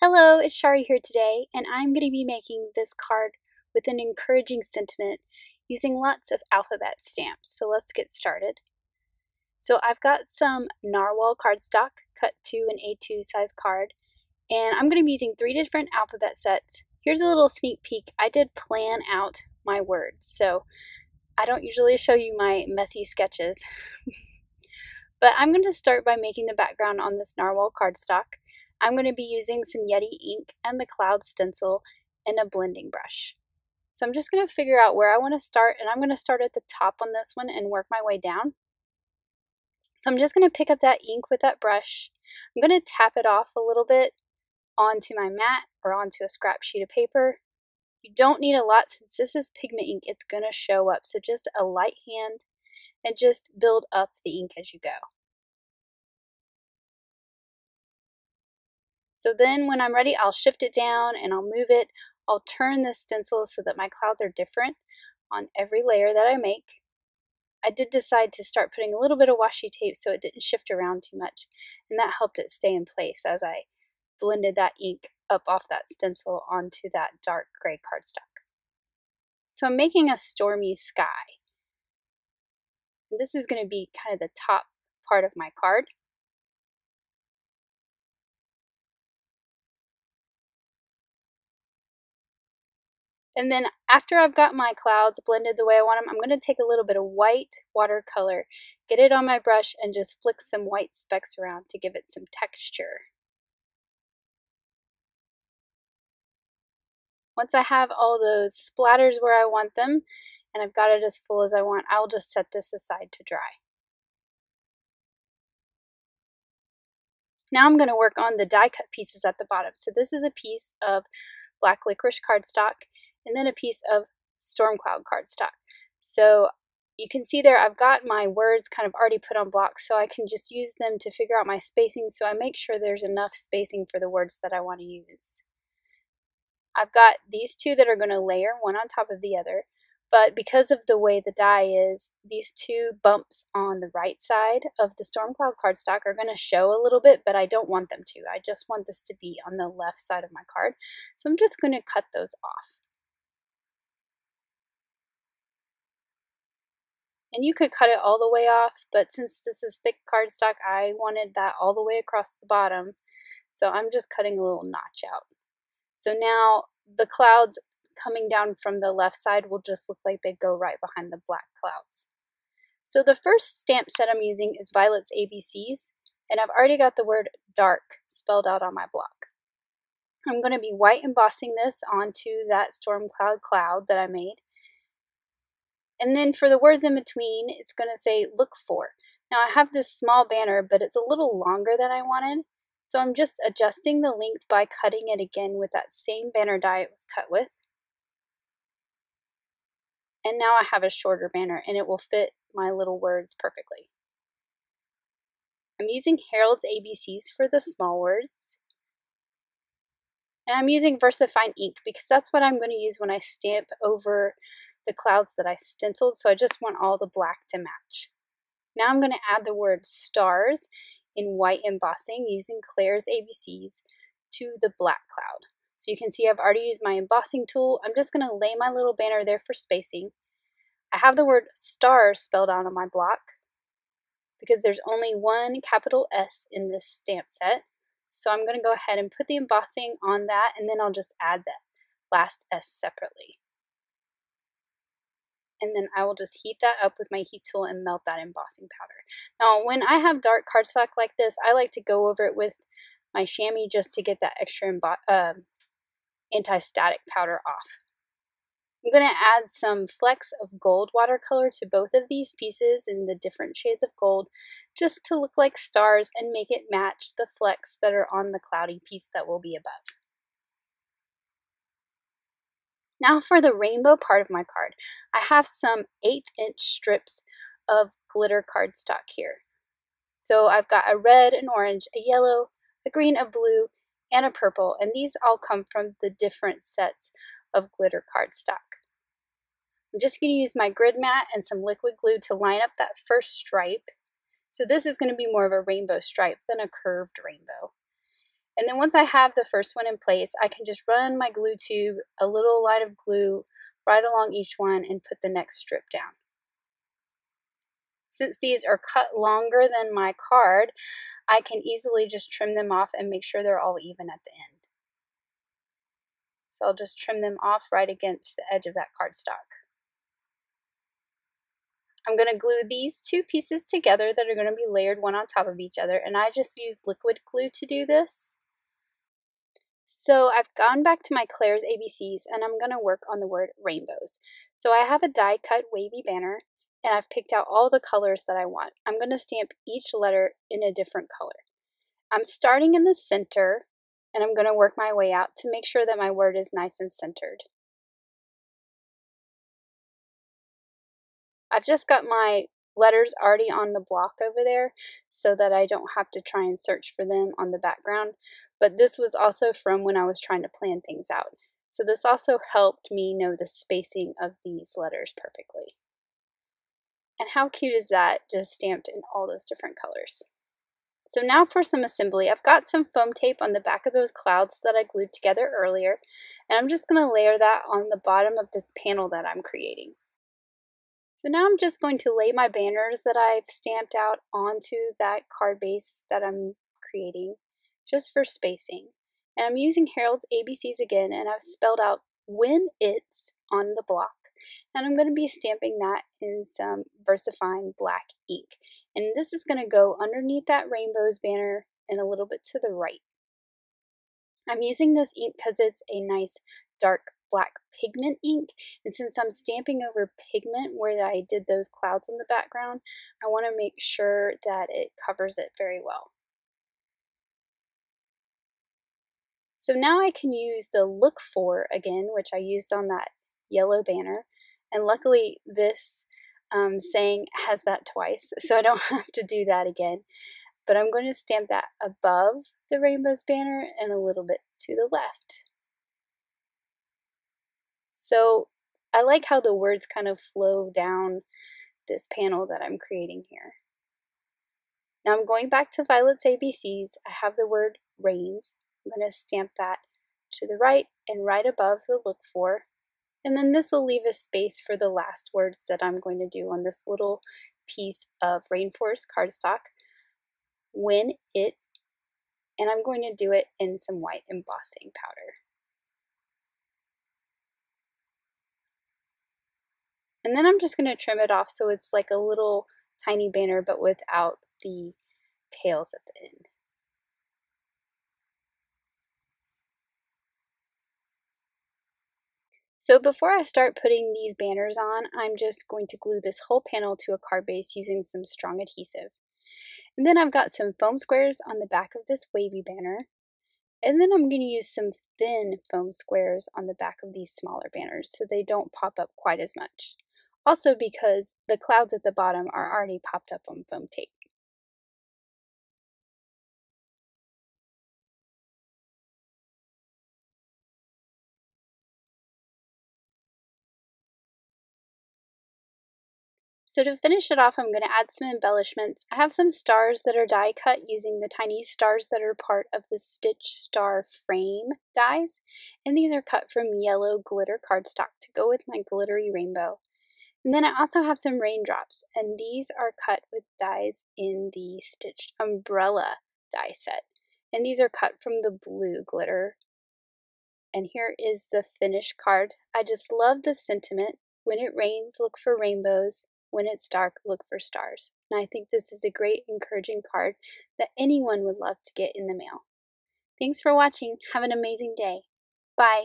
Hello, it's Shari here today, and I'm going to be making this card with an encouraging sentiment using lots of alphabet stamps. So let's get started. So I've got some narwhal cardstock cut to an A2 size card, and I'm going to be using 3 different alphabet sets. Here's a little sneak peek. I did plan out my words, so I don't usually show you my messy sketches. But I'm going to start by making the background on this narwhal cardstock. I'm going to be using some Yeti ink and the cloud stencil and a blending brush. So I'm just going to figure out where I want to start, and I'm going to start at the top on this one and work my way down. So I'm just going to pick up that ink with that brush. I'm going to tap it off a little bit onto my mat or onto a scrap sheet of paper. You don't need a lot since this is pigment ink, it's going to show up. So just a light hand and just build up the ink as you go. So then when I'm ready, I'll shift it down and I'll move it. I'll turn this stencil so that my clouds are different on every layer that I make. I did decide to start putting a little bit of washi tape so it didn't shift around too much, and that helped it stay in place as I blended that ink up off that stencil onto that dark gray cardstock. So I'm making a stormy sky. And this is going to be kind of the top part of my card. And then after I've got my clouds blended the way I want them, I'm going to take a little bit of white watercolor, get it on my brush, and just flick some white specks around to give it some texture. Once I have all those splatters where I want them, and I've got it as full as I want, I'll just set this aside to dry. Now I'm going to work on the die cut pieces at the bottom. So this is a piece of black licorice cardstock, and then a piece of storm cloud cardstock. So you can see there I've got my words kind of already put on blocks, so I can just use them to figure out my spacing, so I make sure there's enough spacing for the words that I want to use. I've got these two that are going to layer one on top of the other, but because of the way the die is, these two bumps on the right side of the storm cloud cardstock are going to show a little bit, but I don't want them to. I just want this to be on the left side of my card, so I'm just going to cut those off. And you could cut it all the way off, but since this is thick cardstock, I wanted that all the way across the bottom, so I'm just cutting a little notch out. So now the clouds coming down from the left side will just look like they go right behind the black clouds. So the first stamp set I'm using is Violet's ABCs, and I've already got the word dark spelled out on my block. I'm going to be white embossing this onto that storm cloud that I made. And then for the words in between, it's going to say look for. Now I have this small banner, but it's a little longer than I wanted. So I'm just adjusting the length by cutting it again with that same banner die it was cut with. And now I have a shorter banner and it will fit my little words perfectly. I'm using Harold's ABCs for the small words. And I'm using VersaFine ink because that's what I'm going to use when I stamp over the clouds that I stenciled, so I just want all the black to match. Now I'm going to add the word stars in white embossing using Claire's ABCs to the black cloud. So you can see I've already used my embossing tool. I'm just going to lay my little banner there for spacing. I have the word stars spelled out on my block because there's only one capital S in this stamp set. So I'm going to go ahead and put the embossing on that, and then I'll just add the last S separately. And then I will just heat that up with my heat tool and melt that embossing powder. Now, when I have dark cardstock like this, I like to go over it with my chamois just to get that extra anti-static powder off. I'm going to add some flecks of gold watercolor to both of these pieces in the different shades of gold, just to look like stars and make it match the flecks that are on the cloudy piece that will be above. Now for the rainbow part of my card, I have some 1/8" strips of glitter cardstock here. So I've got a red, an orange, a yellow, a green, a blue, and a purple, and these all come from the different sets of glitter cardstock. I'm just going to use my grid mat and some liquid glue to line up that first stripe. So this is going to be more of a rainbow stripe than a curved rainbow. And then once I have the first one in place, I can just run my glue tube, a little line of glue right along each one, and put the next strip down. Since these are cut longer than my card, I can easily just trim them off and make sure they're all even at the end. So I'll just trim them off right against the edge of that cardstock. I'm going to glue these two pieces together that are going to be layered one on top of each other, and I just use liquid glue to do this. So I've gone back to my Claire's ABCs and I'm going to work on the word rainbows. So I have a die cut wavy banner and I've picked out all the colors that I want. I'm going to stamp each letter in a different color. I'm starting in the center and I'm going to work my way out to make sure that my word is nice and centered. I've just got my letters already on the block over there so that I don't have to try and search for them on the background. But this was also from when I was trying to plan things out. So this also helped me know the spacing of these letters perfectly. And how cute is that, just stamped in all those different colors. So now for some assembly. I've got some foam tape on the back of those clouds that I glued together earlier, and I'm just going to layer that on the bottom of this panel that I'm creating. So now I'm just going to lay my banners that I've stamped out onto that card base that I'm creating, just for spacing. And I'm using Harold's ABCs again, and I've spelled out when it's on the block. And I'm going to be stamping that in some VersaFine black ink. And this is going to go underneath that rainbows banner and a little bit to the right. I'm using this ink because it's a nice dark black pigment ink, and since I'm stamping over pigment where I did those clouds in the background, I want to make sure that it covers it very well. So now I can use the look for again, which I used on that yellow banner, and luckily this saying has that twice, so I don't have to do that again. But I'm going to stamp that above the rainbows banner and a little bit to the left. So I like how the words kind of flow down this panel that I'm creating here. Now I'm going back to Violet's ABCs. I have the word rains. I'm going to stamp that to the right and right above the look for. And then this will leave a space for the last words that I'm going to do on this little piece of rainforest cardstock. When it, and I'm going to do it in some white embossing powder. And then I'm just going to trim it off so it's like a little tiny banner but without the tails at the end. So before I start putting these banners on, I'm just going to glue this whole panel to a card base using some strong adhesive. And then I've got some foam squares on the back of this wavy banner. And then I'm going to use some thin foam squares on the back of these smaller banners so they don't pop up quite as much. Also because the clouds at the bottom are already popped up on foam tape. So to finish it off, I'm going to add some embellishments. I have some stars that are die cut using the tiny stars that are part of the Stitch Star frame dies. And these are cut from yellow glitter cardstock to go with my glittery rainbow. And then I also have some raindrops, and these are cut with dies in the Stitched Umbrella die set. And these are cut from the blue glitter. And here is the finished card. I just love the sentiment. When it rains, look for rainbows. When it's dark, look for stars. And I think this is a great encouraging card that anyone would love to get in the mail. Thanks for watching. Have an amazing day. Bye.